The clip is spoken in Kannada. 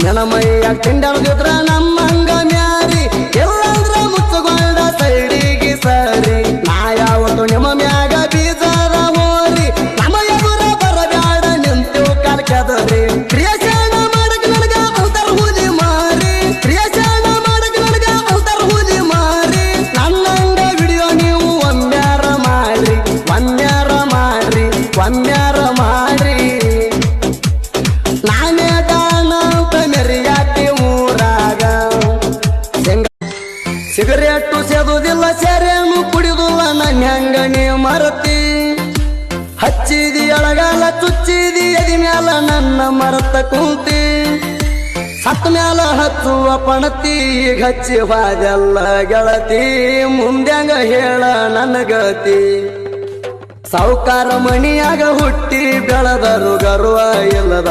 ನನ್ನ ಮೈಯ ತಿಂಡಾಡ್ದಿದ್ರ ನಮ್ಮಂಗ ಮ್ಯಾರಿ ಎಲ್ಲಂದ್ರ ಮುಚ್ಚಗೊಂಡ ಸೈಡಿಗೆ ಸರಿ ನಾ ಯಾವತ್ತು ನಿಮ್ಮ ಮ್ಯಾಗ ಬೀಜದ ಹೋರಿ ನಮ್ಮ ಎದುರ ಬರಬ್ಯಾಡ ನಿಂತು ಕಲ್ಕದರಿ ಕ್ರಿಯಶಾಣ ಮಾಡಕ್ ನನಗ ಅಂತರ ಹುಲಿ ಮಾರಿ ಕ್ರಿಯಶಾಣ ಮಾಡಕ್ ನನಗ ಅಂತರ ಹುಲಿ ಮಾರಿ ನನ್ನಂಗ ವಿಡಿಯೋ ನೀವು ಒಮ್ಮ್ಯಾರ ಮಾಡ್ರಿ ಒಮ್ಮ್ಯಾರ ಮಾಡ್ರಿ ಒಮ್ಮ್ಯಾರ ಮಾಡ್ರಿ ನಾನೇ ದಾನಂತ ಮೆರಿಯಾತಿ ಊರಾಗ ಸಿಗರೇಟು ಸೇದುದಿಲ್ಲ ಸೆರೆನು ಕುಡಿದುಲ್ಲ ನನ್ನ ಹೆಂಗ ನೀ ಮರತಿ ಹಚ್ಚಿದಿ ಅಳಗಾಲ ಚುಚ್ಚಿದಿ ಎದಿ ಮ್ಯಾಲ ನನ್ನ ಮರತ ಕುಂತಿ ಸತ್ತ ಮ್ಯಾಲ ಹಚ್ಚುವ ಪಣತಿ ಹಚ್ಚಿ ಹೋದೆಲ್ಲ ಗೆಳತಿ ಮುಂದ್ಯಾಂಗ ಹೇಳ ನನ್ನ ಗತಿ ಸಾವುಕಾರ ಮಣಿಯಾಗ ಹುಟ್ಟಿ ಬೆಳೆದರು ಗರ್ವ ಇಲ್ಲದ